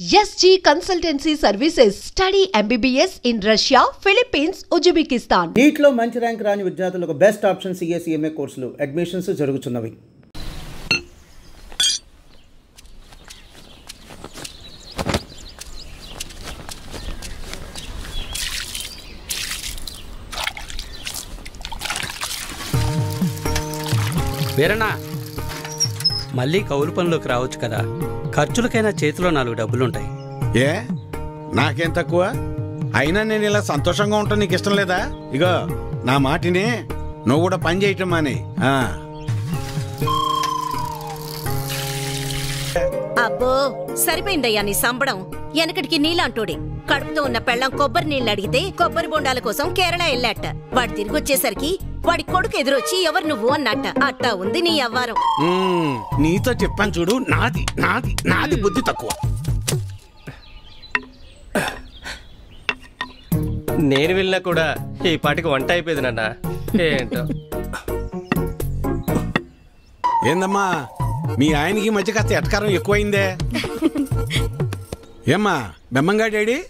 SG Consultancy Services. Study MBBS in Russia, Philippines, Uzbekistan. నీట్లో మంచి rank రాని విద్యార్థులకు best option CA కోర్సులు admissions జరుగుతున్నవి. వీరన్నా మళ్ళీ కౌలు పనులకు రావచ్చు కదా, ఖర్చులకైనా చేతిలో 4 డబ్బులుంటాయి. ఏ నాకేం తక్కువ? అయినా నేను ఇలా సంతోషంగా ఉంటాను, నీకు ఇష్టం లేదా? ఇగో నా మాటినే, నువ్వు కూడా పని చేయటం మానే. అబ్బో సరిపోయిందయ్యా నీ సంబడం. వెనకటికి నీలాంటోడే కడుపుతో ఉన్న పెళ్ళం కొబ్బరి నీళ్ళు అడిగితే కొబ్బరి బొండాల కోసం కేరళ వెళ్ళాట. వాడు తిరిగి వచ్చేసరికి వాడి కొడుకు ఎదురొచ్చి ఎవరు నువ్వు అన్నట్ట. అట్టా ఉంది నీ అవ్వారం. నీతో చెప్పాను చూడు, నాది నాది నాది బుద్ధి తక్కువ. నేను వెళ్ళినా కూడా ఈ పాటికి వంట అయిపోయింది నాన్న. ఏంటో ఏందమ్మా మీ ఆయనకి మధ్య కాస్త ఎటకారం ఎక్కువైందే. ఏమ్మా బెమ్మంగా డాడీ?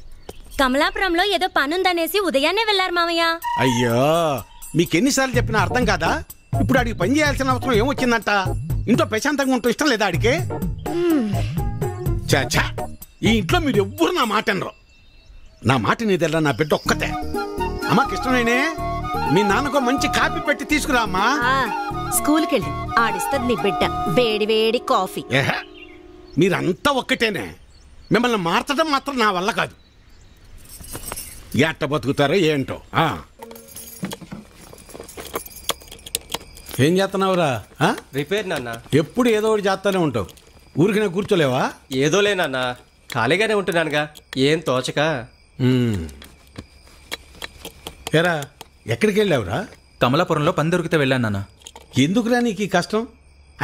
కమలాపురంలో ఏదో పనుందనేసి ఉదయాన్నే వెళ్లారు మామయ్య. అయ్యో మీకెన్నిసార్లు చెప్పినా అర్థం కాదా? ఇప్పుడు ఆడికి పని చేయాల్సిన అవసరం ఏమొచ్చిందంట? ఇంట్లో ప్రశాంతంగా ఉంటూ ఇష్టం లేదా ఆడికి? చాచా ఈ ఇంట్లో మీరు ఎవ్వరు నా మాట అనరు. నా మాట నీదెల్లా, నా బిడ్డ ఒక్కతే. అమ్మా కృష్ణనేనే, మీ నాన్నకో మంచి కాఫీ పెట్టి తీసుకురా అమ్మా. స్కూల్కి వెళ్ళి ఆడిస్తుంది నీ బిడ్డ వేడి వేడి కాఫీ. మీరంతా ఒక్కటేనే, మిమ్మల్ని మార్చడం మాత్రం నా వల్ల కాదు. ఎట్ట బతుకుతారో ఏంటో. ఏం చేస్తున్నావురా? రిపేర్ నాన్న. ఎప్పుడు ఏదో ఒకటి చేస్తానే ఉంటావు, ఊరికినే కూర్చోలేవా? ఏదోలే నాన్న, ఖాళీగానే ఉంటున్నానుగా, ఏం తోచక. ఏరా ఎక్కడికి వెళ్ళావురా? కమలాపురంలో పని దొరికితే వెళ్ళాను నాన్న. ఎందుకురా నీకు ఈ కష్టం?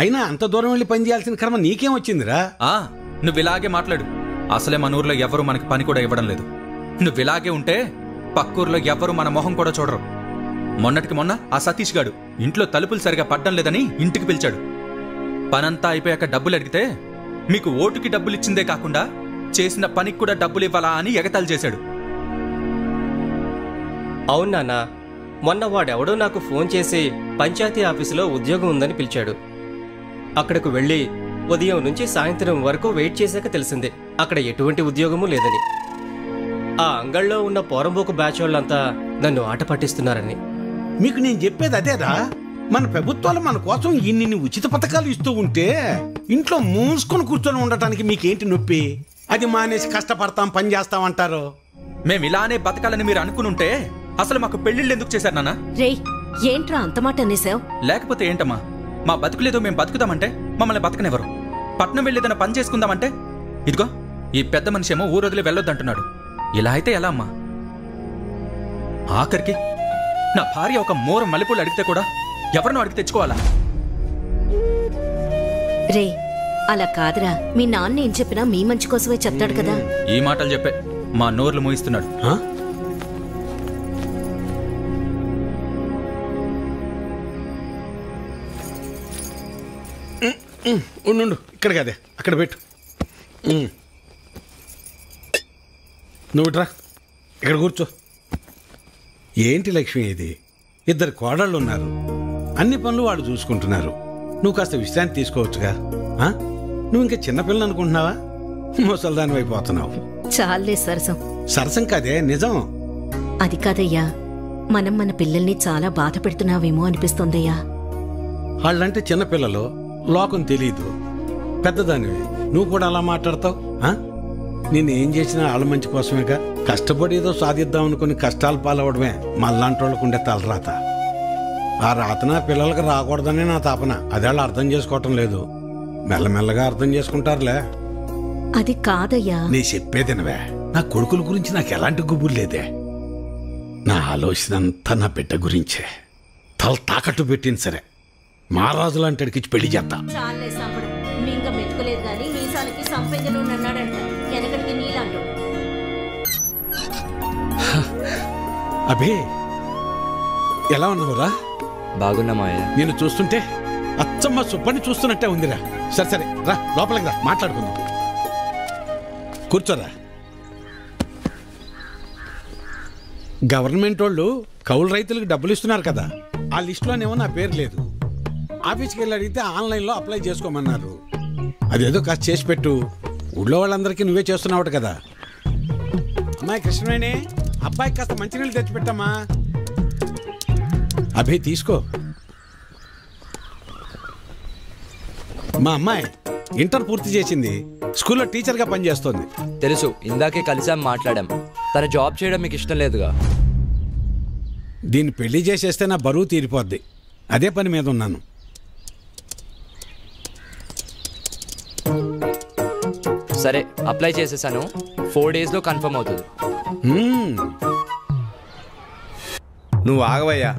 అయినా అంత దూరం వెళ్ళి పని చేయాల్సిన క్రమ నీకేం వచ్చిందిరా? నువ్వు ఇలాగే మాట్లాడు. అసలే మన ఊర్లో ఎవరు మనకి పని కూడా ఇవ్వడం లేదు. నువ్వు ఇలాగే ఉంటే పక్కూర్లో ఎవరు మన మొహం కూడా చూడరు. మొన్నటికి మొన్న ఆ సతీష్ గాడు ఇంట్లో తలుపులు సరిగా పడ్డం లేదని ఇంటికి పిలిచాడు. పనంతా అయిపోయాక డబ్బులు అడిగితే మీకు ఓటుకి డబ్బులు ఇచ్చిందే కాకుండా చేసిన పనికి కూడా డబ్బులు ఇవ్వాలా అని ఎగతాళి చేశాడు. అవును నాన్న, మొన్న వాడెవడో నాకు ఫోన్ చేసి పంచాయతీ ఆఫీసులో ఉద్యోగం ఉందని పిలిచాడు. అక్కడకు వెళ్ళి ఉదయం నుంచి సాయంత్రం వరకు వెయిట్ చేశాక తెలిసింది అక్కడ ఎటువంటి ఉద్యోగమూ లేదని. ఆ అంగళ్ళలో ఉన్న పోరంబోకు బ్యాచ్ వాళ్ళంతా నన్ను ఆట పట్టిస్తున్నారని. మీకు నేను చెప్పేది అదేరా, మన ప్రభుత్వాలు మన కోసం ఇన్ని ఉచిత పథకాలు ఇస్తూ ఉంటే ఇంట్లో మూసుకొని కూర్చొని ఉండటానికి మీకేంటి నొప్పి? అది మానేసి కష్టపడతాం పని చేస్తామంటారు. మేము ఇలానే బతకాలని మీరు అనుకునుంటే అసలు మాకు పెళ్లిళ్ళు ఎందుకు చేశారు నాన్న? రేయ్ ఏంట్రా అంత మాట అనేసావు? లేకపోతే ఏంటమ్మా, మా బతుకులేదో మేము బతుకుదామంటే మమ్మల్ని బతకనివ్వరు. పట్నం వెళ్ళేదన్న పని చేసుకుందామంటే ఇదిగో ఈ పెద్ద మనిషి ఏమో ఊరు వదిలి వెళ్ళొద్దంటున్నాడు. ఇలా అయితే ఎలా అమ్మా? ఆఖరికి నా భార్య ఒక మోర మల్లెపూలు అడిగితే కూడా ఎవరినో అడిగి తెచ్చుకోవాలా? రే అలా కాదురా, మీ నాన్న ఏం చెప్పినా మీ మంచి కోసమే చెప్తాడు కదా. ఈ మాటలు చెప్పే మా నోర్లు మోయిస్తున్నాడు. ఉండు, ఇక్కడ కదే అక్కడ పెట్టు. నువ్వుట్రా ఇక్కడ కూర్చో. ఏంటి లక్ష్మి ఇది? 2 కోడళ్ళు ఉన్నారు, అన్ని పనులు వాళ్ళు చూసుకుంటున్నారు. నువ్వు కాస్త విశ్రాంతి తీసుకోవచ్చుగా. నువ్వు ఇంకా చిన్నపిల్లలు అనుకుంటున్నావా? ముసల్దాని అయిపోతున్నావు. చాలే సరసం. సరసం కాదే, నిజం. అది కాదయ్యా, మనం మన పిల్లల్ని చాలా బాధ పెడుతున్నావేమో అనిపిస్తోందయ్యా. వాళ్ళంటే చిన్నపిల్లలు, లోకం తెలీదు. పెద్దదానివి నువ్వు కూడా అలా మాట్లాడతావు? నేను ఏం చేసినా వాళ్ళ మంచి కోసమేగా. కష్టపడి ఏదో సాధిద్దాం అనుకుని కష్టాలు పాలవడమే మళ్ళాంటి వాళ్ళకు ఉండే తలరాత. ఆ రాతన పిల్లలకి రాకూడదని నా తాపన. అదే వాళ్ళు అర్థం చేసుకోవటం లేదు. మెల్లమెల్లగా అర్థం చేసుకుంటారులే. అది కాదయ్యా. నీ చెప్పేదినవే, నా కొడుకుల గురించి నాకు ఎలాంటి గుబురు లేదే. నా ఆలోచన అంతా నా బిడ్డ గురించే. తల తాకట్టు పెట్టింది సరే, మహారాజు లాంటి అడిగిచ్చి పెళ్లి చేస్తా. చాలే సంపడం. మింగ మెతుకులేదు గాని మీసాలకి సంపెంగను అన్నాడంట. వెనకటికి నీలాంటో. అభి ఎలా ఉన్నావురా? బాగున్నామాయ్యా. నేను చూస్తుంటే అచ్చమ్మ సుబ్బని చూస్తున్నట్టే ఉందిరా. సరే సరే రా, లోపలికి రా, మాట్లాడుకుందాం. కూర్చోరా. గవర్నమెంట్ వాళ్ళు కౌలు రైతులకు డబ్బులు ఇస్తున్నారు కదా, ఆ లిస్టులోనేమో నా పేరు లేదు. ఆఫీస్కి వెళ్ళి అడిగితే ఆన్లైన్లో అప్లై చేసుకోమన్నారు. అదేదో కాస్త చేసి పెట్టు. ఊళ్ళో వాళ్ళందరికీ నువ్వే చేస్తున్నావు కదా. అమ్మాయి కృష్ణవేణి, అబ్బాయికి కాస్త మంచినీళ్ళు తెచ్చిపెట్టమ్మా. అభి తీసుకో. మా అమ్మాయి ఇంటర్ పూర్తి చేసింది, స్కూల్లో టీచర్గా పనిచేస్తోంది. తెలుసు, ఇందాకే కలిసాం, మాట్లాడాం. తన జాబ్ చేయడం మీకు ఇష్టం లేదుగా. దీన్ని పెళ్లి చేసేస్తే నా బరువు తీరిపోద్ది. అదే పని మీద ఉన్నాను. సరే, అప్లై చేసేసాను. 4 daysలో కన్ఫర్మ్ అవుతుంది. నువ్వు ఆగవయ్యా.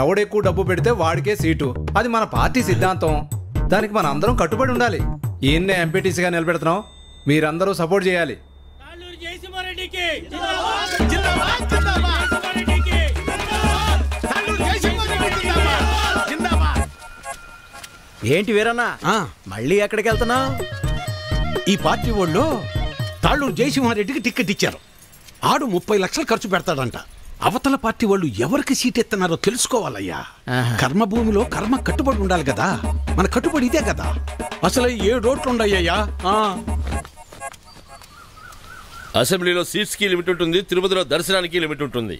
ఎవడెక్కువ డబ్బు పెడితే వాడికే సీటు. అది మన పార్టీ సిద్ధాంతం. దానికి మన అందరం కట్టుబడి ఉండాలి. ఈయన్నే ఎంపీటీసీగా నిలబెడుతున్నాం. మీరందరూ సపోర్ట్ చేయాలి. ఏంటి వీరన్నా, మళ్ళీ ఎక్కడికి వెళ్తున్నావు? ఈ పార్టీ వాళ్ళు తాళ్ళూరు జయసింహారెడ్డికి టికెట్ ఇచ్చారు. ఆడు 30 లక్షలు ఖర్చు పెడతాడంట. అవతల పార్టీ వాళ్ళు ఎవరికి సీట్ ఎత్తున్నారో తెలుసుకోవాలయ్యా. కర్మభూమిలో కర్మ కట్టుబడి ఉండాలి కదా. మన కట్టుబడి ఇదే కదా. అసలు 7 ఓట్లు ఉండయ్యా. అసెంబ్లీలో సీట్స్ కి లిమిట్ ఉంటుంది, తిరుపతిలో దర్శనానికి లిమిట్ ఉంటుంది.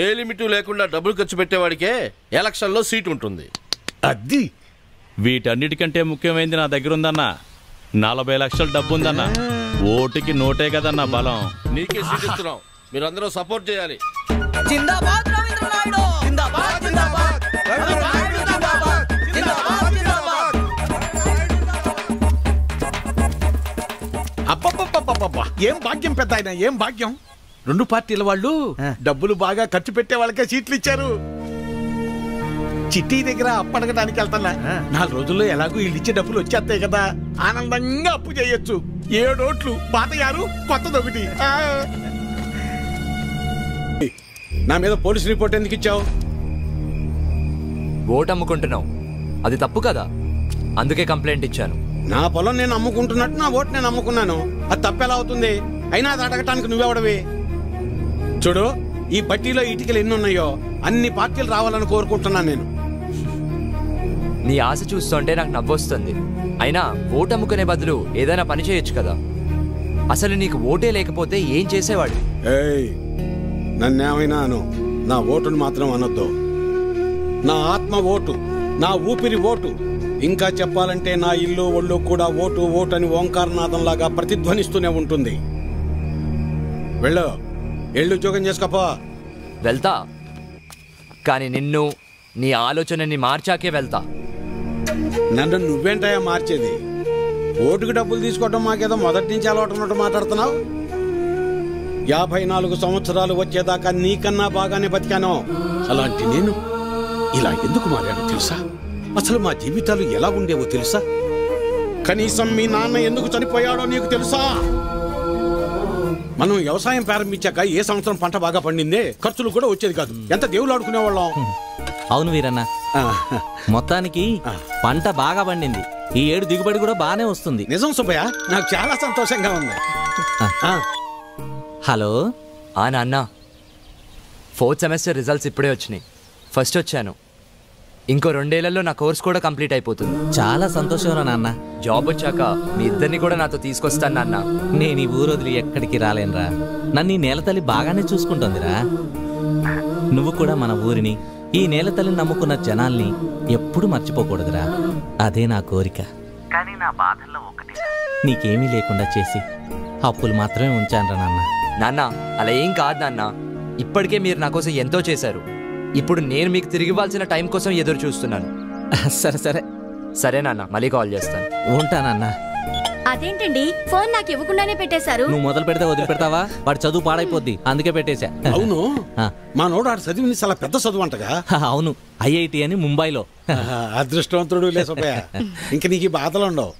ఏ లిమిట్ లేకుండా డబ్బులు ఖర్చు పెట్టేవాడికే ఎలక్షన్లో సీట్ ఉంటుంది. అది వీటన్నిటికంటే ముఖ్యమైనది నా దగ్గర ఉందన్నా. 40 లక్షల డబ్బు ఉందన్నా. ఓటుకి నోటే కదన్నా బలం. నీకే సీట్ ఇస్తున్నాం, మీరందరూ సపోర్ట్ చేయాలి. జిందాబాద్ రవీంద్ర నాయుడు, జిందాబాద్ జిందాబాద్ రవీంద్ర నాయుడు, జిందాబాద్ జిందాబాద్ జిందాబాద్. అబ్బబ్బబ్బబ్బబ్బా, ఏం భాగ్యం పెద్ద ఆయన, ఏం భాగ్యం. 2 పార్టీల వాళ్ళు డబ్బులు బాగా ఖర్చు పెట్టే వాళ్ళకే సీట్లు ఇచ్చారు. చిట్టి దగ్గర అప్పడగడానికి వెళ్తానా. 4 రోజుల్లో ఎలాగో వీళ్ళు ఇచ్చే డబ్బులు వచ్చేస్తాయి కదా. ఆనందంగా అప్పు చేయొచ్చు. 7 ఓట్లు, పాత 6, కొత్తదొకటి. నా మీద పోలీస్ రిపోర్ట్ ఎందుకు ఇచ్చావు? ఓటు అమ్ముకుంటున్నావు, అది తప్పు కదా. అందుకే కంప్లైంట్ ఇచ్చాను. నా పొలం నేను అమ్ముకుంటున్నట్టు నా ఓటు నేను అమ్ముకున్నాను. అది తప్పెలా అవుతుంది? అయినా అది అడగటానికి నువ్వెవడవి? చూడు, ఈ పట్టీలో ఇటుకలు ఎన్ని ఉన్నాయో అన్ని పార్టీలు రావాలని కోరుకుంటున్నాను నేను. నీ ఆశ చూస్తుంటే నాకు నవ్వొస్తుంది. అయినా ఓటు అమ్ముకునే బదులు ఏదైనా పని చేయొచ్చు కదా. అసలు నీకు ఓటే లేకపోతే ఏం చేసేవాడు? నన్నేమైనా అను, నా ఓటును మాత్రం అనొద్దు. నా ఆత్మ ఓటు, నా ఊపిరి ఓటు. ఇంకా చెప్పాలంటే నా ఇల్లు ఒళ్ళు కూడా ఓటు ఓటు అని ఓంకారనాథంలాగా ప్రతిధ్వనిస్తూనే ఉంటుంది. వెళ్ళు, ఎళ్ళు ఉద్యోగం చేసుకోపో. వెళ్తా, కానీ నిన్ను, నీ ఆలోచనని మార్చాకే వెళ్తా. నన్ను నువ్వేంటయా మార్చేది? ఓటుకు డబ్బులు తీసుకోవడం మాకేదో మొదటి నుంచి అలవాటు ఉన్నట్టు మాట్లాడుతున్నావు. 54 సంవత్సరాలు వచ్చేదాకా నీకన్నా బాగానే బతికాను. అలాంటి నేను ఇలా ఎందుకు మారాను తెలుసా? అసలు మా జీవితాలు ఎలా ఉండేవో తెలుసా? కనీసం మీ నాన్న ఎందుకు చనిపోయాడో నీకు తెలుసా? మనం వ్యవసాయం ప్రారంభించాక ఏ సంవత్సరం పంట బాగా పండిందే, ఖర్చులు కూడా వచ్చేది కాదు. ఎంత దేవుళ్ళు ఆడుకునేవాళ్ళం. అవును వీరన్న, మొత్తానికి పంట బాగా పండింది. ఈ ఏడు దిగుబడి కూడా బాగానే వస్తుంది. నిజం సుబ్బయ్య, నాకు చాలా సంతోషంగా ఉంది. హలో నాన్న, 4th సెమిస్టర్ రిజల్ట్స్ ఇప్పుడే వచ్చినాయి. ఫస్ట్ వచ్చాను. ఇంకో 2 ఏళ్లలో నా కోర్స్ కూడా కంప్లీట్ అయిపోతుంది. చాలా సంతోషం రా నాన్న. జాబ్ వచ్చాక మీ ఇద్దరిని కూడా నాతో తీసుకొస్తాను నాన్న. నేను ఈ ఊరు వదిలి ఎక్కడికి రాలేనురా. నన్ను ఈ నేలతల్లి బాగానే చూసుకుంటోందిరా. నువ్వు కూడా మన ఊరిని, ఈ నేలతల్లిని నమ్ముకున్న జనాల్ని ఎప్పుడు మర్చిపోకూడదురా. అదే నా కోరిక. కానీ నా బాధల్లో ఒకటి, నీకేమీ లేకుండా చేసి అప్పులు మాత్రమే ఉంచానురా నాన్న. నాన్న, అలా ఏం కాదు నాన్న. ఇప్పటికే మీరు నా కోసం ఎంతో చేశారు. ఇప్పుడు నేను మీకు తిరిగి ఇవ్వాల్సిన టైం కోసం ఎదురు చూస్తున్నాను. సరే సరే సరే నాన్న, మళ్ళీ కాల్ చేస్తాను. ఉంటానన్నా. అదేంటండి, ఫోన్ నాకు ఇవ్వకుండానే పెట్టేశారు. నువ్వు మొదలు పెడితే వదిలిపెడతావా? వాడి చదువు పాడైపోద్ది, అందుకే పెట్టేశా. అవును, మా నోడు ఆడు చదివింది చాలా పెద్ద చదువు అంటగా. అవును, IIT అని ముంబైలో. అదృష్టవంతుడు లే సుబ్బయ్య, ఇంక నీకు బాధలు ఉండవు.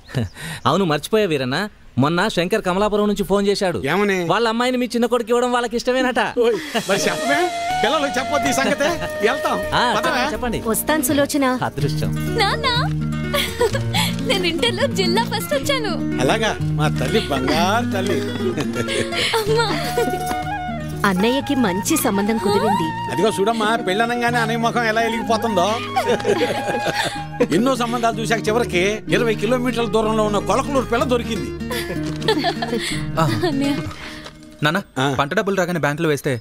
అవును, మర్చిపోయా వీరన్న, మొన్న శంకర్ కమలాపురం నుంచి ఫోన్ చేశాడు. ఏమని? వాళ్ళ అమ్మాయిని మీ చిన్న కొడుకు ఇవ్వడం వాళ్ళకి ఇష్టమేనట. పిల్లలు చెప్పొద్దు సంగతే. వెళ్తాం, చెప్పండి. వస్తాను సులోచన. అదృష్టం. నేను ఇంటర్లో జిల్లా ఫస్ట్ వచ్చాను. అలాగా మా తల్లి బంగారు తల్లి. అన్నయ్యకి మంచి సంబంధం కుదిరింది. అదిగో చూడమ్మా, పెళ్ళనంగానే అన్నయ్య ముఖం ఎలా వెలిగిపోతుందో. ఎన్నో సంబంధాలు చూశాక చివరికి 20 కిలోమీటర్ల దూరంలో ఉన్న కొలకలూరు పిల్ల దొరికింది. నాన్న, పంట డబ్బులు రాగానే బ్యాంకులో వేస్తే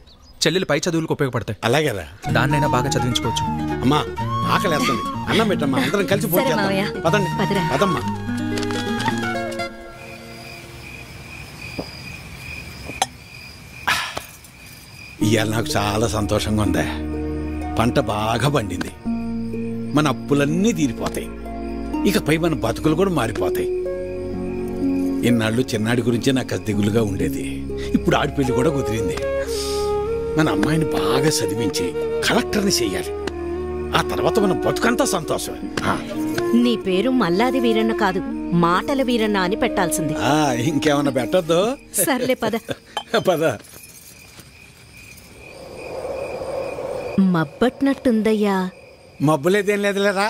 చెల్లెలు పై చదువులకు ఉపయోగపడతాయి. అలాగేరా, దాన్నైనా బాగా చదివించుకోవచ్చు. అమ్మా ఆకలేస్తుంది, అన్నం పెట్టమ్మా, అందరం కలిసి పదండి. పదమ్మా. ఇవాళ నాకు చాలా సంతోషంగా ఉందే. పంట బాగా పండింది, మన అప్పులన్నీ తీరిపోతాయి, ఇకపై మన బతుకులు కూడా మారిపోతాయి. ఇన్నాళ్ళు చిన్నాడి గురించే నాకు దిగులుగా ఉండేది. ఇప్పుడు ఆడి పెళ్లి కూడా కుదిరింది. మన అమ్మాయిని బాగా చదివించి కలెక్టర్ని చెయ్యాలి. ఆ తర్వాత మన బతుకంతా సంతోషం. నీ పేరు మల్లాది వీరన్న కాదు, మాటల వీరన్న అని పెట్టాల్సింది. ఇంకేమన్నా పెట్టద్దు? సర్లే పద. పద. మబ్బట్నట్టుందయ్యా. మబ్బులేదేం లేదులేరా.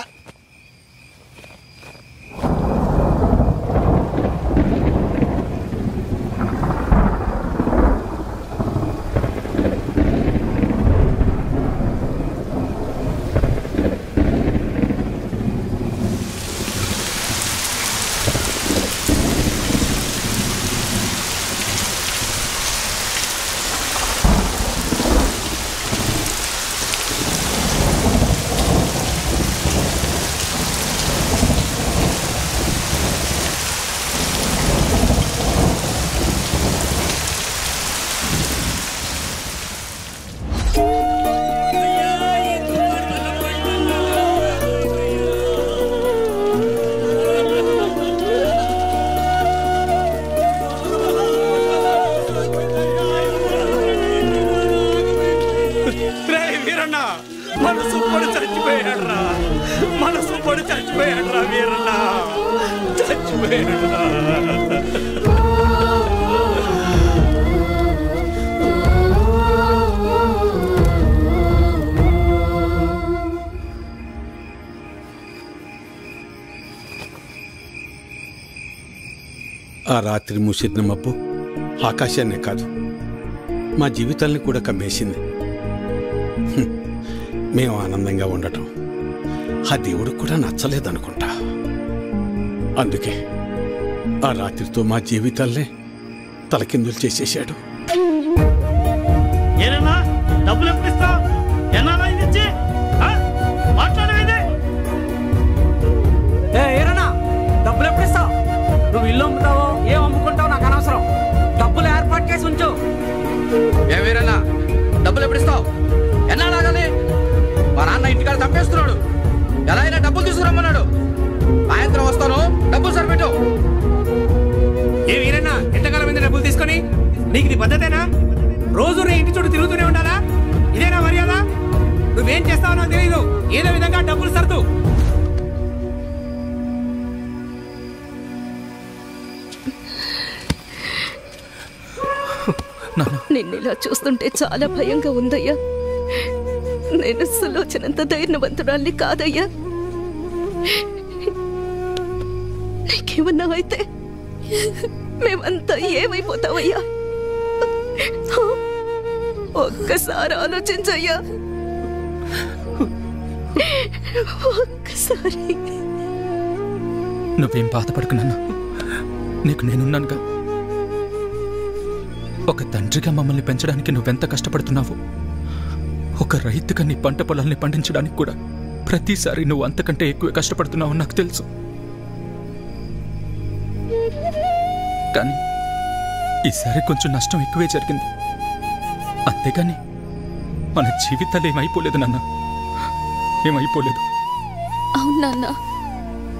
ఆ రాత్రి మూసిన మబ్బు ఆకాశాన్నే కాదు, మా జీవితాల్ని కూడా కమ్మేసింది. మేము ఆనందంగా ఉండటం ఆ దేవుడికి కూడా నచ్చలేదనుకుంటా. అందుకే ఆ రాత్రితో మా జీవితాల్నే తలకిందులు చేసేశాడు. డబ్బులు ఎప్పుడు ఇస్తావు? ఎన్నాళ్ళ ఇది మాట్లాడేది? డబ్బులు ఎప్పుడు ఇస్తావు? నువ్వు ఇల్లు అమ్ముతావో ఏం అమ్ముకుంటావు నాకు అనవసరం. డబ్బులు ఏర్పాటు చేసి ఉంచు. వీరన్నా, డబ్బులు ఎప్పుడు ఇస్తావు? ఎన్నాళ్ళు ఆగాలి? మా నాన్న ఇంటికాడ తప్పేస్తున్నాడు. ఎలా అయినా డబ్బులు తీసుకురమ్మన్నాడు. సాయంత్రం వస్తాను, డబ్బులు సరిపెట్టు. ఏ వీరన్నా, ఎంతకాలం మీద డబ్బులు తీసుకొని? నీకు ఇది పద్ధతేనా? రోజు నీ ఇంటి చుట్టూ తిరుగుతూనే ఉండాలా? ఇదేనా మర్యాద? నువ్వేం చేస్తావో నాకు తెలియదు. ఏదో విధంగా డబ్బులు సర్దు. నిన్ను ఇలా చూస్తుంటే చాలా భయంగా ఉందయ్యా. నేను సులోచనంత ధైర్యవంతురాల్ని కాదయ్యా. నీకేమన్నా అయితే మేమంతా ఏమైపోతావయ్యా? ఒక్కసారి ఆలోచించయ్యా, ఒక్కసారి. నువ్వేం బాధపడకు నాన్న, నీకు నేనున్నానుగా. ఒక తండ్రిగా మమ్మల్ని పెంచడానికి నువ్వెంత కష్టపడుతున్నావు. ఒక రైతుగా నీ పంట పొలాల్ని పండించడానికి కూడా ప్రతిసారి నువ్వు అంతకంటే ఎక్కువ కష్టపడుతున్నావు నాకు తెలుసు. కానీ ఈసారి కొంచెం నష్టం ఎక్కువే జరిగింది. అంతేగాని మన జీవితాలు ఏమైపోలేదు నాన్న, ఏమైపోలేదు. అవును నాన్న,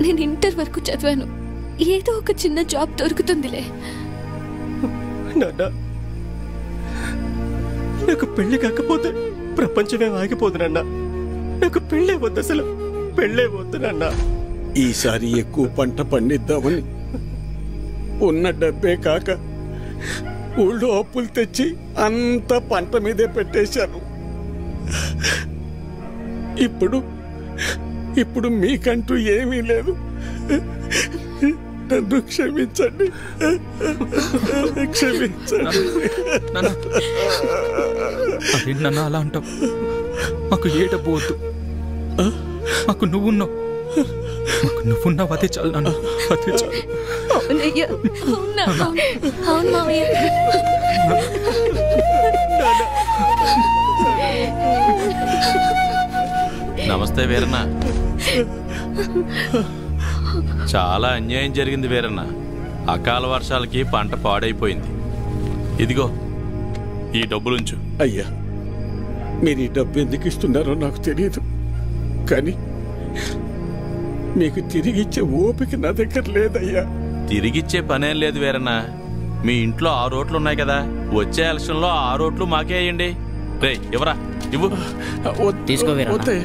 నేను ఇంటర్ వరకు చదివాను. ఏదో ఒక చిన్న జాబ్ దొరుకుతుందిలే. నాన్న, నాకు పెళ్లి కాకపోతే ప్రపంచమే ఆగిపోదు నాన్న. నాకు పెళ్ళే వద్దు, అసలు పెళ్ళే వద్దు నాన్న. ఈసారి ఎక్కువ పంట పండిద్దామని ఉన్న డబ్బే కాక ఊళ్ళో అప్పులు తెచ్చి అంత పంట మీదే పెట్టేశాను. ఇప్పుడు మీకంటూ ఏమీ లేదు. నన్ను క్షమించండి, క్షమించండి. అదేంటి నాన్న అలా అంటావు? మాకు ఏ డబ్బు వద్దు, మాకు నువ్వున్నావు, మాకు నువ్వున్నావు, అదే చాలు నాన్న, అదే చాలు. అవునయ్యా, అవును మావయ్య. నమస్తే వీరన్న. చాలా అన్యాయం జరిగింది వీరన్న. అకాల వర్షాలకి పంట పాడైపోయింది. ఇదిగో ఈ డబ్బులుంచు. అయ్యా, మీరు ఈ డబ్బు ఎందుకు ఇస్తున్నారో నాకు తెలియదు, కానీ మీకు తిరిగిచ్చే ఓపిక నా దగ్గర లేదయ్యా. తిరిగిచ్చే పనేం లేదు వీరన్న. మీ ఇంట్లో 6 ఓట్లు ఉన్నాయి కదా, వచ్చే ఎలక్షన్లో 6 ఓట్లు మాకే వేయండి. రే ఇవ్వరా, ఇవ్వు. తీసుకో వీరన్న.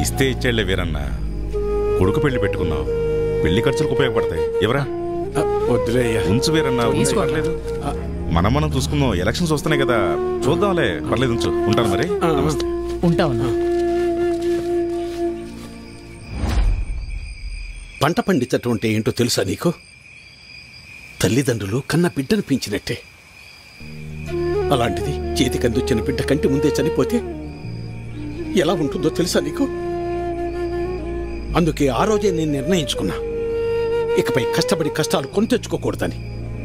ఇస్తే ఇచ్చేళ్లే వీరన్న. కొడుకు పెళ్లి పెట్టుకున్నావు, పెళ్లి ఖర్చులకు ఉపయోగపడతాయి. ఎవరా? వద్దులేయ్యా, ఉంచు వీరన్న, పర్లేదు. మనం చూసుకుందాం. ఎలక్షన్స్ వస్తున్నాయి కదా, చూద్దాంలే. పర్లేదు, ఉంచు. ఉంటాను మరి. ఉంటావన్నా. పంట పండించటం అంటే ఏంటో తెలుసా నీకు? తల్లిదండ్రులు కన్న బిడ్డను పెంచినట్టే. అలాంటిది చేతికందొచ్చిన బిడ్డ కంటి ముందే చనిపోతే ఎలా ఉంటుందో తెలుసా నీకు? అందుకే ఆ రోజే నేను నిర్ణయించుకున్నా, ఇకపై కష్టపడి కష్టాలు కొని తెచ్చుకోకూడదని.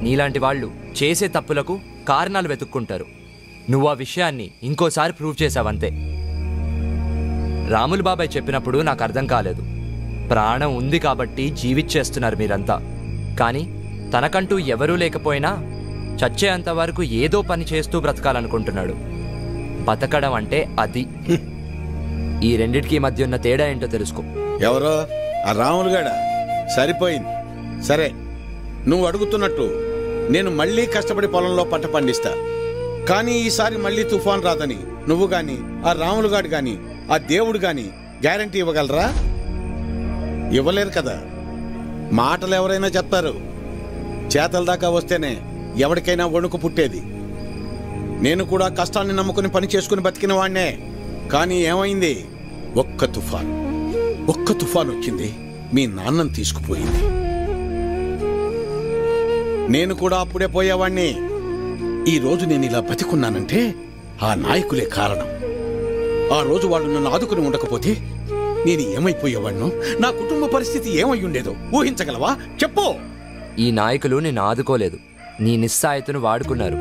నీలాంటి వాళ్ళు చేసే తప్పులకు కారణాలు వెతుక్కుంటారు. నువ్వు ఆ విషయాన్ని ఇంకోసారి ప్రూవ్ చేశావంతే. రాములు బాబాయ్ చెప్పినప్పుడు నాకు అర్థం కాలేదు. ప్రాణం ఉంది కాబట్టి జీవిచ్చేస్తున్నారు మీరంతా. కానీ తనకంటూ ఎవరూ లేకపోయినా చచ్చేంత వరకు ఏదో పని చేస్తూ బ్రతకాలనుకుంటున్నాడు. బతకడం అంటే అది. ఈ రెండిటికి మధ్య ఉన్న తేడా ఏంటో తెలుసుకో. ఎవరో ఆ రాములుగాడ సరిపోయింది. సరే, నువ్వు అడుగుతున్నట్టు నేను మళ్ళీ కష్టపడి పొలంలో పంట పండిస్తా. కానీ ఈసారి మళ్ళీ తుఫాన్ రాదని నువ్వు గాని, ఆ రాములుగాడు గాని, ఆ దేవుడు గాని గ్యారంటీ ఇవ్వగలరా? ఇవ్వలేరు కదా. మాటలు ఎవరైనా చెప్తారు, చేతల దాకా వస్తేనే ఎవరికైనా వణుకు పుట్టేది. నేను కూడా కష్టాన్ని నమ్ముకుని పని చేసుకుని బతికిన వాణ్ణే. కానీ ఏమైంది? ఒక్క తుఫాన్ వచ్చింది, మీ నాన్నను తీసుకుపోయింది. నేను కూడా అప్పుడే పోయేవాణ్ణి. ఈ రోజు నేను ఇలా బతికున్నానంటే ఆ నాయకులే కారణం. ఆ రోజు వాళ్ళు నన్ను ఆదుకుని ఉండకపోతే నేను ఏమైపోయేవాణ్ణో, నా కుటుంబ పరిస్థితి ఏమై ఉండేదో ఊహించగలవా? చెప్పు. ఈ నాయకులు నిన్ను ఆదుకోలేదు, నీ నిస్సాయతను వాడుకున్నారు.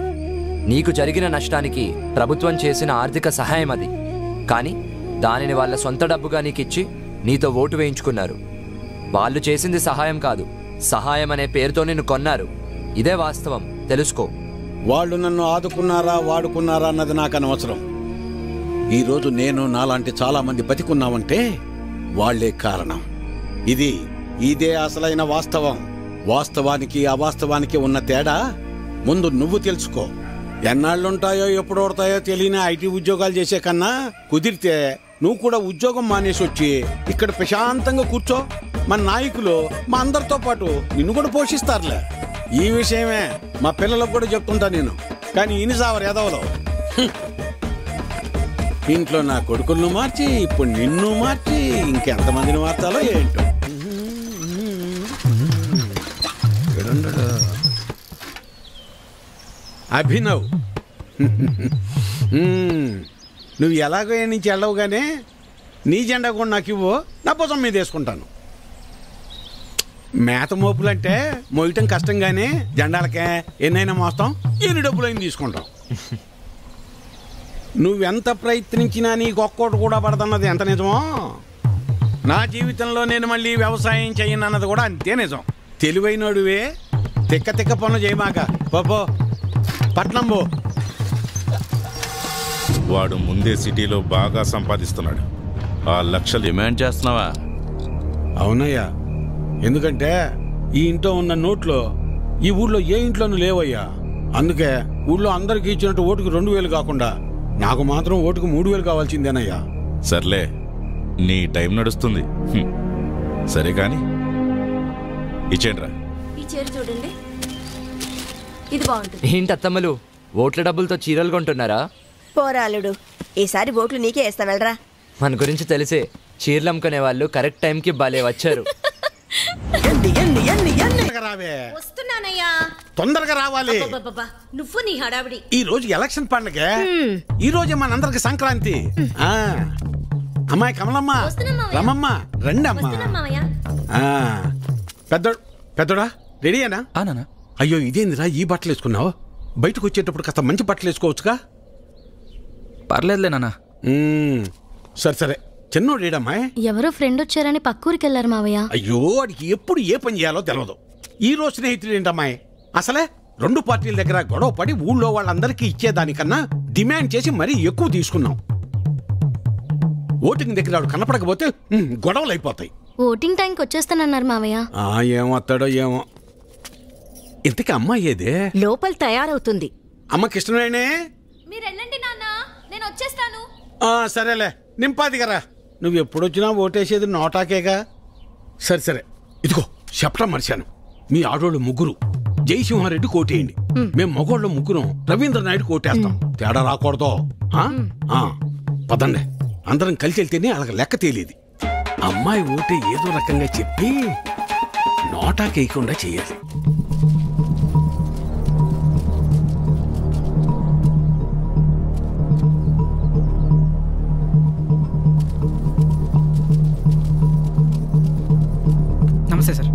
నీకు జరిగిన నష్టానికి ప్రభుత్వం చేసిన ఆర్థిక సహాయం అది. కానీ దానిని వాళ్ళ సొంత డబ్బుగా నీకిచ్చి నీతో ఓటు వేయించుకున్నారు. వాళ్ళు చేసింది సహాయం కాదు, సహాయం అనే పేరుతో నిన్ను కొన్నారు. ఇదే వాస్తవం, తెలుసుకో. వాళ్ళు నన్ను ఆదుకున్నారా వాడుకున్నారా అన్నది నాకు అనవసరం. ఈరోజు నేను నాలాంటి చాలా మంది బతికున్నామంటే వాళ్లే కారణం. ఇదే అసలైన వాస్తవం. వాస్తవానికి అవాస్తవానికి ఉన్న తేడా ముందు నువ్వు తెలుసుకో. ఎన్నాళ్ళుంటాయో ఎప్పుడు ఓడతాయో తెలియని ఐటీ ఉద్యోగాలు చేసే కన్నా కుదిరితే నువ్వు కూడా ఉద్యోగం మానేసి వచ్చి ఇక్కడ ప్రశాంతంగా కూర్చో. మన నాయకులు మా అందరితో పాటు నిన్ను కూడా పోషిస్తారులే. ఈ విషయమే మా పిల్లలకు కూడా చెప్తుంటా నేను. కానీ ఇనిసావరు ఎదవలో ఇంట్లో నా కొడుకులను మార్చి ఇప్పుడు నిన్ను మార్చి ఇంకెంతమందిని మార్చాలో ఏంటో. అభినవ్, నువ్వు ఎలాగో నుంచి వెళ్ళవుగానే నీ జెండా కూడా నాకు ఇవ్వు, నా భుజం మీద వేసుకుంటాను. మేత మోపులంటే మోయటం కష్టంగానే జెండాలకే ఎన్నైనా మోస్తాం, ఎన్ని డబ్బులైనా తీసుకుంటాం. నువ్వెంత ప్రయత్నించినా నీకు ఒక్కోటి కూడా పడదన్నది ఎంత నిజమో, నా జీవితంలో నేను మళ్ళీ వ్యవసాయం చేయనన్నది కూడా అంతే నిజం. తెలివైనోడువే, తిక్క తిక్క పనులు చేయమాక. పో పట్నం పో. వాడు ముందే సిటీలో బాగా సంపాదిస్తున్నాడు. ఆ లక్షలు డిమాండ్ చేస్తున్నావా? అవునయ్యా, ఎందుకంటే ఈ ఇంట్లో ఉన్న నోట్లో ఈ ఊళ్ళో ఏ ఇంట్లోనూ లేవయ్యా. అందుకే ఊళ్ళో అందరికి ఇచ్చినట్టు ఓటుకు 2000 కాకుండా నాకు మాత్రం ఓటుకు 3000 కావాల్సిందేనయ్యా. సర్లే, నీ టైం నడుస్తుంది. సరే కాని ఇచ్చేండ్రా. ఈ చీర చూడండి, ఇది బాగుంటుంది. ఏంటి అత్తమ్మలు ఓట్ల డబ్బులతో చీరలు కొంటున్నారా? పోరాలుడు, ఈసారి ఓట్లు నీకే వేస్తా వెళ్ళరా. మన గురించి తెలిసే చీరలు అమ్ముకునే వాళ్ళు కరెక్ట్ టైంకి భలే వచ్చారు. వస్తున్నానయ్యా, తొందరగా రావాలి. నువ్వు నీ హడావిడి. ఈ రోజు ఎలక్షన్ పండుగ, ఈ రోజే మనందరికి సంక్రాంతి. అమ్మాయి కమలమ్మ, రమమ్మ, రండి అమ్మా. పెద్దోడా రెడీయేనా? అయ్యో ఇదేందిరా ఈ బట్టలు వేసుకున్నావు? బయటకు వచ్చేటప్పుడు కాస్త మంచి బట్టలు వేసుకోవచ్చుగా. పర్లేదులే నాన్న. సరే సరే. చిన్నోడు ఏడమ్మా? ఎవరో ఫ్రెండ్ వచ్చారని పక్కూరికి వెళ్ళారు మావయ్య. అయ్యో వాడికి ఎప్పుడు ఏ పని చేయాలో తెలియదు. ఈ రోజు స్నేహితుడు ఏంటమ్మాయి? అసలే 2 పార్టీల దగ్గర గొడవ పడి ఊళ్ళో వాళ్ళందరికీ ఇచ్చేదానికన్నా డిమాండ్ చేసి మరీ ఎక్కువ తీసుకున్నాం. ఓటింగ్ దగ్గర వాడు కనపడకపోతే గొడవలు అయిపోతాయి. ఓటింగ్ టైంకి వచ్చేస్తానన్నారు మావయ్య. ఏమొస్తాడో ఏమో. ఇంతకీ అమ్మాయి ఏదే? లోపల తయారవుతుంది. అమ్మకి ఇష్టమేనే? మీరు వెళ్ళండి నాన్న, నేను వచ్చేస్తాను. సరేలే, నింపాదిగరా. నువ్వు ఎప్పుడొచ్చినా ఓటేసేది నోటాకేగా. సరే సరే, ఇదిగో చెప్పడం మర్చాను. మీ ఆడోళ్ళు ముగ్గురు జయసింహారెడ్డి కోటేయండి. మేము మగోళ్ళ ముగ్గురం రవీంద్రనాయుడు కోటేస్తాం. తేడా రాకూడదు. పదండి, అందరం కలిసి వెళ్తేనే అలాగ లెక్క తేలేది. అమ్మాయి ఓటే ఏదో రకంగా చెప్పి నోటాకేయకుండా చేయాలి. నమస్తే సార్.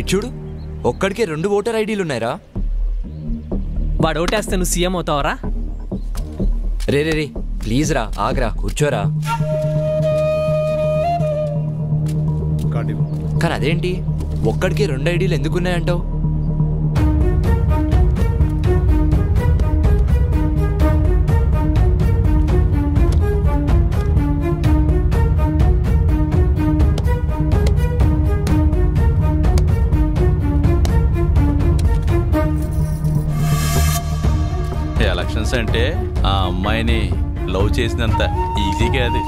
ఇటు చూడు, ఒక్కడికే 2 ఓటర్ ఐడీలు ఉన్నాయరా. వాడు ఓటేస్తే నువ్వు CM అవుతావరా? Ray ray ray please రా, ఆగ్రా, కూర్చోరా. కానీ అదేంటి ఒక్కడికి 2 ఐడీలు ఎందుకున్నాయంటావు? ఎలక్షన్స్ అంటే ఆ అమ్మాయిని లవ్ చేసినంత ఈజీ కాదు.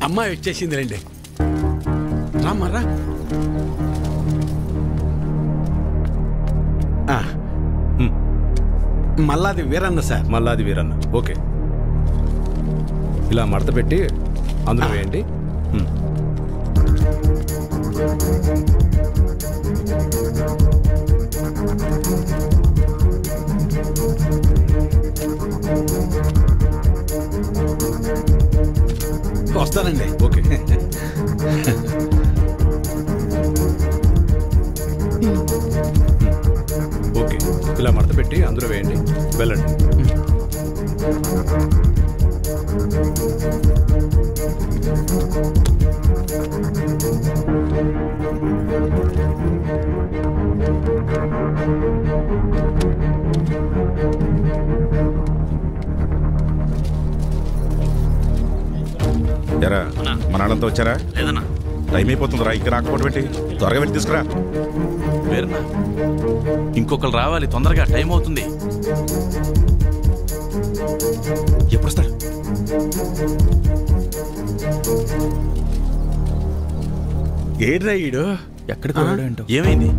అమ్మాయి వచ్చేసింది రండి. రామరా. మల్లాది వీరన్న సార్. మల్లాది వీరన్న, ఓకే. ఇలా మడత పెట్టి అందులో వేయండి. వస్తానండి. ఓకే. ఓకే, ఇలా మడత పెట్టి అందులో వేయండి. వెళ్ళండి. ఎరా మన వాళ్ళంతా వచ్చారా? లేదన్నా. టైం అయిపోతుందిరా, ఇక్కడ రాకపోవడం పెట్టి త్వరగా వెళ్ళి తీసుకురా. వేరన్నా, ఇంకొకరు రావాలి తొందరగా, టైం అవుతుంది. ఎప్పుడు వస్తారు? ఏడ్రా ఈడు? ఎక్కడికి వెళ్ళాడు ఏంటో. ఏమైంది?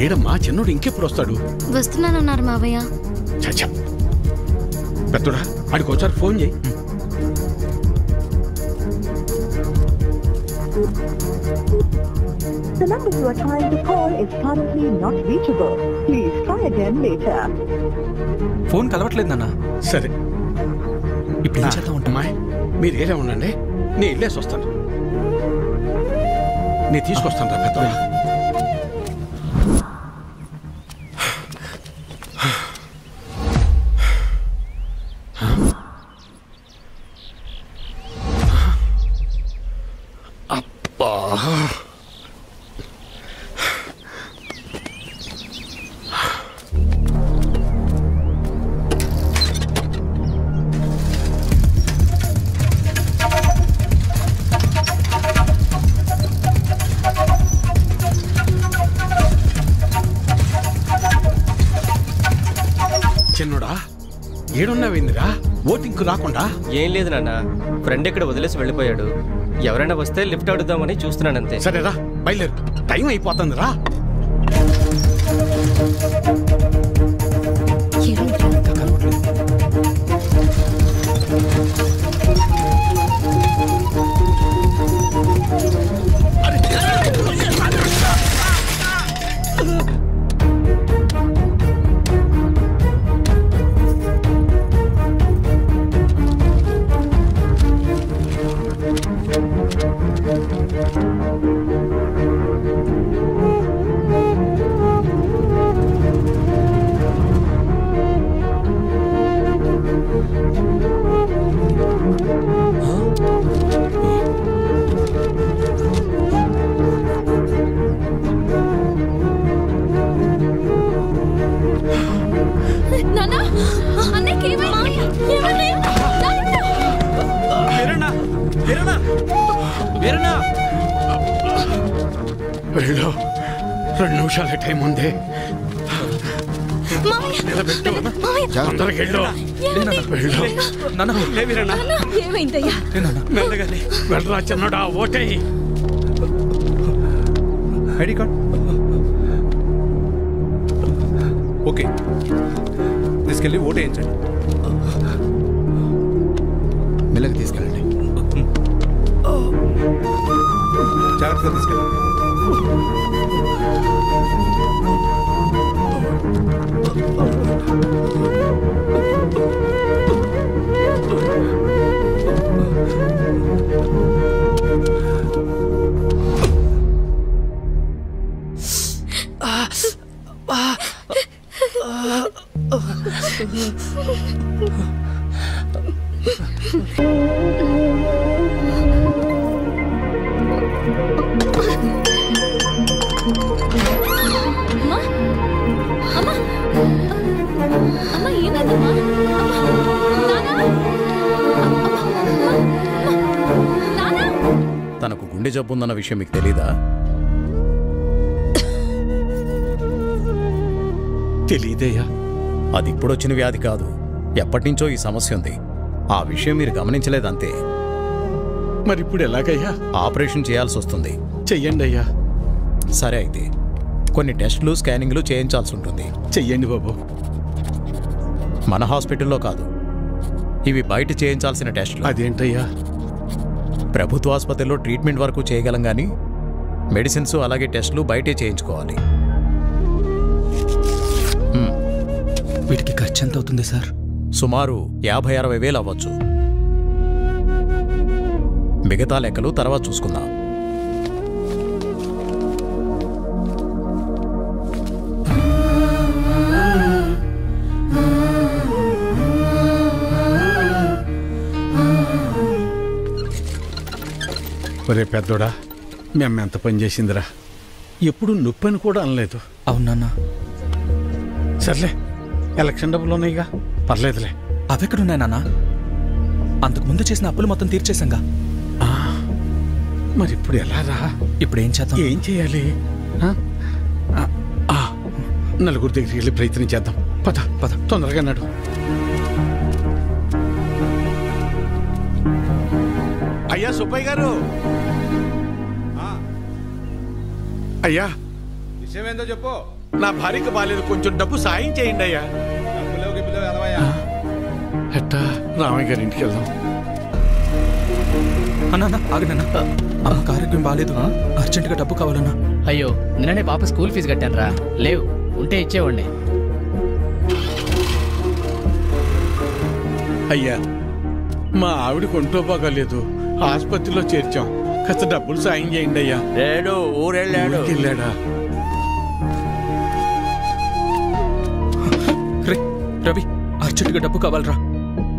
లేడమ్మా, చిన్నోడు ఇంకెప్పుడు వస్తాడు? వస్తున్నానన్నారు మావయ్య. చచ్చా పెద్దోడా, ఆడికి ఒకసారి ఫోన్ చేయి. The number you are trying to call is currently not reachable. Please try again later. Phone కలవట్లేదు నాన్న. సరే, ఇప్పుడు ఏం చేద్దాం? అమ్మాయి మీరు ఏరే ఉండండి, నేను వెళ్ళేసి వస్తాను. నేను తీసుకొస్తాను రా పెద్దోడా. అబ్బా, చిన్నోడా ఏడున్నావేందిరా? ఓటింగ్కు రాకుండా? ఏం లేదు నాన్న, ఫ్రెండ్ ఇక్కడ వదిలేసి వెళ్ళిపోయాడు. ఎవరైనా వస్తే లిఫ్ట్ అడుగుదామని చూస్తున్నానంతే. సరేరా, బయలుదేరు, టైం అయిపోతుంది రా. వెళ్ళు, 2 నిమిషాల టైం ఉంది. నిలబెట్టు, తొందరగా వెళ్ళు. వెళ్ళరా చిన్నడా, ఓటేయి. ఐడి కార్డ్ ఓకే, తీసుకెళ్ళి ఓటేయించండి. మెల్లగా తీసుకెళ్ళండి, జాగ్రత్తగా తీసుకెళ్ళండి. తనకు గుండె జబ్బు ఉందన్న విషయం మీకు తెలీదా? తెలీదయ్యా. అది ఇప్పుడొచ్చిన వ్యాధి కాదు, ఎప్పటినుంచో ఈ సమస్య ఉంది. ఆ విషయం మీరు గమనించలేదంతే. మరి ఇప్పుడు ఎలాగయ్యా? ఆపరేషన్ చేయాల్సి వస్తుంది. చెయ్యండి అయ్యా. సరే అయితే కొన్ని టెస్టులు, స్కానింగ్లు చేయించాల్సి ఉంటుంది. చెయ్యండి బాబు. మన హాస్పిటల్లో కాదు, ఇవి బయట చేయించాల్సిన టెస్టులు. అదేంటయ్యా? ప్రభుత్వ ఆసుపత్రిలో ట్రీట్మెంట్ వరకు చేయగలం కానీ మెడిసిన్స్ అలాగే టెస్టులు బయటే చేయించుకోవాలి. వీటికి ఖర్చు ఎంత అవుతుంది సార్? సుమారు 50-60 వేలు అవ్వచ్చు. మిగతా లెక్కలు తర్వాత చూసుకుందాం. ఒరే పెద్దోడా, మేము ఎంత పని చేసిందిరా. ఎప్పుడు నొప్పని కూడా అనలేదు. అవునన్నా. సర్లే, ఎలక్షన్ డబ్బులు ఉన్నాయిగా, పర్లేదులే. అవెక్కడున్నాయి నాన్న? అంతకుముందు చేసిన అప్పులు మొత్తం తీర్చేశాంగా. మరి ఇప్పుడు ఎలా రా? ఇప్పుడు ఏం చేద్దాం? ఏం చేయాలి? నలుగురు దగ్గరికి వెళ్ళి ప్రయత్నం చేద్దాం. పద పద, తొందరగా నడు. అయ్యా సుబ్బయ్య గారు, అయ్యా విషయం ఏందో చెప్పు. నా భార్యకి బాలేదు, కొంచెం డబ్బు సాయం చేయండి అయ్యా. ఎట్టా రామయ్య గారి ఇంటికి వెళ్దాం. అన్నా ఆగనన్నా, అమ్మకి ఆరోగ్యం బాగాలేదు, అర్జెంటుగా డబ్బు కావాలన్నా. అయ్యో నిన్ననే పాప స్కూల్ ఫీజు కట్టాను రా, లేవు ఉంటే ఇచ్చేవాడిని. అయ్యా మా ఆవిడకి ఒంట్లో బాగాలేదు, ఆసుపత్రిలో చేర్చాం, కాస్త డబ్బులు సాయం చేయండి అయ్యా. లేడు, ఊరెళ్ళాడు. వెళ్ళాడా? రవి అర్జెంటుగా డబ్బు కావాలరా,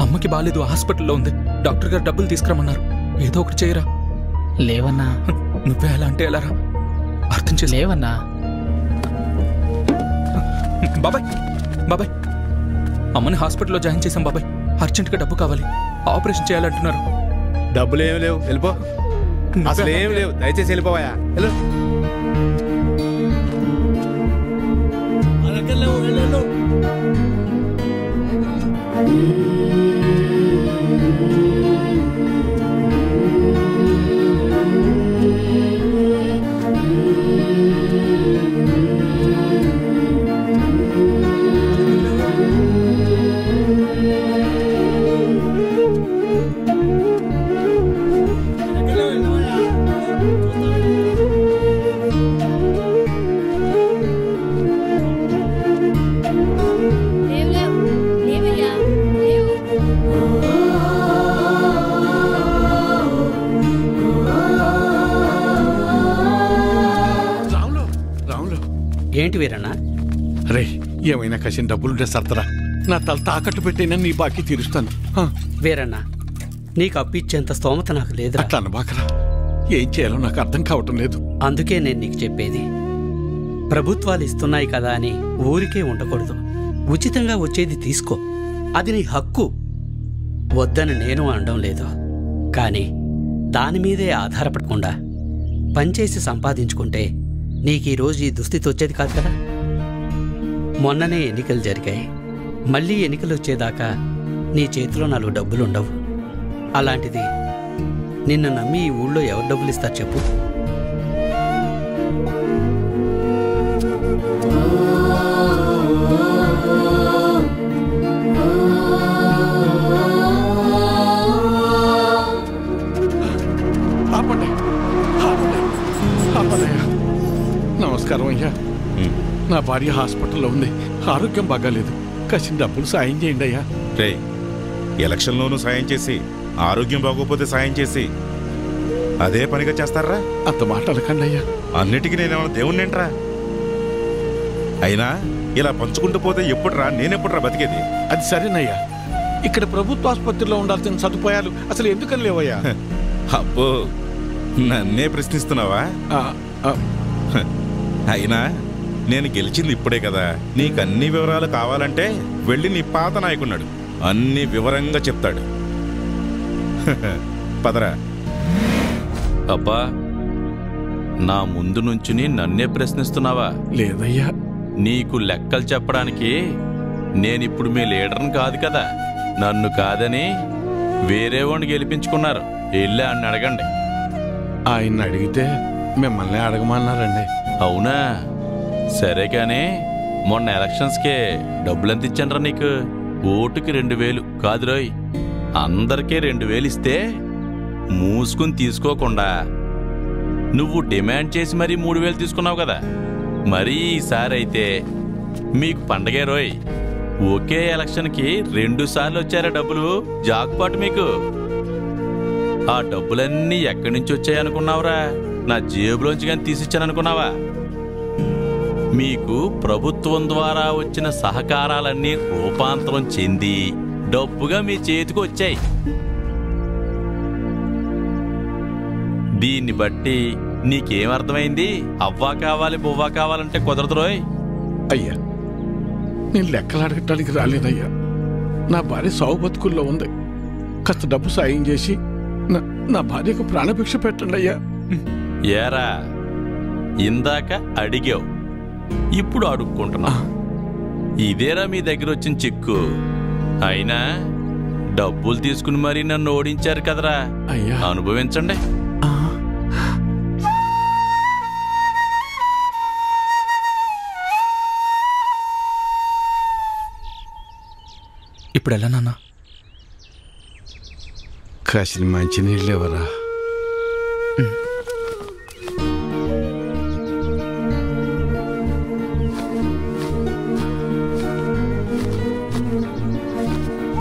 అమ్మకి బాగాలేదు, హాస్పిటల్లో ఉంది, డాక్టర్ గారు డబ్బులు తీసుకురమ్మన్నారు, ఏదో ఒకటి చేయరా. లేవన్నా. నువ్వే అలా అంటే ఎలారా, అర్థం చేసి. లేవన్నా. బాబాయ్ బాబాయ్, అమ్మని హాస్పిటల్లో జాయిన్ చేశాం బాబాయ్, అర్జెంటుగా డబ్బు కావాలి, ఆపరేషన్ చేయాలంటున్నారు. డబ్బులు ఏమి లేవు, వెళ్ళిపో. అసలు ఏమి లేవు, దయచేసి వెళ్ళిపోవా. వెళ్ళు. ఏంటి వీరన్నా? రే ఏమైనా కసిన డబ్బులుంటే సర్దరా, నా తల తాకట్టు పెట్టైనా నీ బాకీ తీరుస్తాను. వీరన్నా నీకు అప్పిచ్చేంత స్తోమత నాకు లేదు. అట్లా అనబాకరా, ఏం చేయాలో నాకు అర్థం కావటం లేదు. అందుకే నేను నీకు చెప్పేది, ప్రభుత్వాలు ఇస్తున్నాయి కదా అని ఊరికే ఉండకూడదు, ఉచితంగా వచ్చేది తీసుకో, అది నీ హక్కు. వద్దని నేను అనడం లేదు, కానీ దాని మీదే ఆధారపడకుండా పనిచేసి సంపాదించుకుంటే నీకు ఈరోజు ఈ దుస్థితి వచ్చేది కాదు కదా. మొన్ననే ఎన్నికలు జరిగాయి, మళ్ళీ ఎన్నికలు వచ్చేదాకా నీ చేతిలో 4 డబ్బులుండవు. అలాంటిది నిన్ను నమ్మి ఈ ఊళ్ళో ఎవరు డబ్బులు ఇస్తారు చెప్పు? నమస్కారం అయ్యా, నా భార్య హాస్పిటల్లో ఉంది, ఆరోగ్యం బాగాలేదు, కాసిన డబ్బులు సాయం చేయండి అయ్యా. రే ఎలక్షన్లోనూ సాయం చేసి, ఆరోగ్యం బాగోపోతే సాయం చేసి అదే పనిగా చేస్తారా? అంత మాట అనకండి అయ్యా. అన్నిటికీ నేనేమన్నా దేవుణ్ణేంట్రా? అయినా ఇలా పంచుకుంటూ పోతే ఎప్పుడురా, నేనెప్పుడురా బతికేది? అది సరేనయ్యా, ఇక్కడ ప్రభుత్వ ఆసుపత్రిలో ఉండాల్సిన సదుపాయాలు అసలు ఎందుకని లేవయ్యా? అబ్బో నన్నే ప్రశ్నిస్తున్నావా? అయినా నేను గెలిచింది ఇప్పుడే కదా, నీకన్ని వివరాలు కావాలంటే వెళ్ళి నీ పాత నాయకున్నాడు, అన్ని వివరంగా చెప్తాడు. పదరా. అబ్బా నా ముందు నుంచుని నన్నే ప్రశ్నిస్తున్నావా? లేదయ్యా. నీకు లెక్కలు చెప్పడానికి నేనిప్పుడు మీ లీడర్ని కాదు కదా, నన్ను కాదని వేరే వాడిని గెలిపించుకున్నారు, వెళ్ళి ఆయన అడగండి. ఆయన్ని అడిగితే మిమ్మల్ని అడగమన్నారండి. అవునా? సరే కానీ మొన్న ఎలక్షన్స్కే డబ్బులెంత ఇచ్చానరా నీకు? ఓటుకి 2000 కాదు రోయ్, అందరికీ 2000 ఇస్తే మూసుకుని తీసుకోకుండా నువ్వు డిమాండ్ చేసి మరీ 3000 తీసుకున్నావు కదా. మరీ ఈసారి అయితే మీకు పండగే రోయ్, ఒకే ఎలక్షన్కి 2 సార్లు వచ్చారా డబ్బులు, జాక్పాట్ మీకు. ఆ డబ్బులన్నీ ఎక్కడి నుంచి వచ్చాయనుకున్నావురా? నా జేబులోంచి కానీ తీసిచ్చాననుకున్నావా? మీకు ప్రభుత్వం ద్వారా వచ్చిన సహకారాలన్నీ రూపాంతరం చెంది డబ్బుగా మీ చేతికి వచ్చాయి. దీన్ని బట్టి నీకేమర్థమైంది? అవ్వా కావాలి బువ్వా కావాలంటే కుదరదు రోయ్. అయ్యా నేను లెక్కలు అడగటానికి రాలేదయ్యా, నా భార్య సావు బతుకుల్లో ఉంది, కాస్త డబ్బు సాయం చేసి నా భార్యకు ప్రాణభిక్ష పెట్టండి అయ్యా. ఏరా ఇందాక అడిగావు, ఇప్పుడు అడుక్కుంటున్నా. ఇదేరా మీ దగ్గర వచ్చిన చిక్కు. అయినా డబ్బులు తీసుకుని మరీ నన్ను ఓడించారు కదరా, అనుభవించండి. ఇప్పుడు ఎలా నాన్న? కాసిన మంచి నీళ్ళు ఎవరా?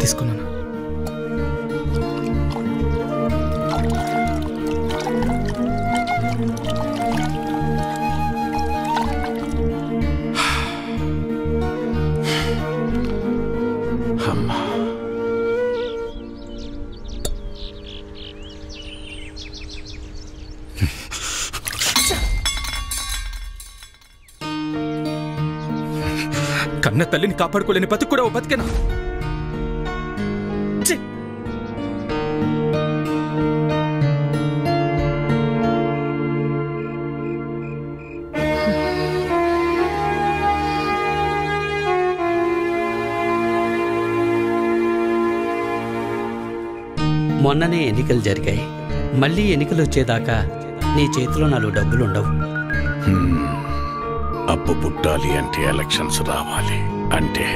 తీసుకున్నాను. అమ్మా, కన్న తల్లిని కాపాడుకోలేని బతుకు కూడా ఓ బతికేనా? ఛీ! మొన్ననే ఎన్నికలు జరిగాయి. మళ్ళీ ఎన్నికలు వచ్చేదాకా నీ చేతిలో 4 డబ్బులుండవు. అప్పు పుట్టాలి అంటే ఎలక్షన్స్ రావాలి అంటే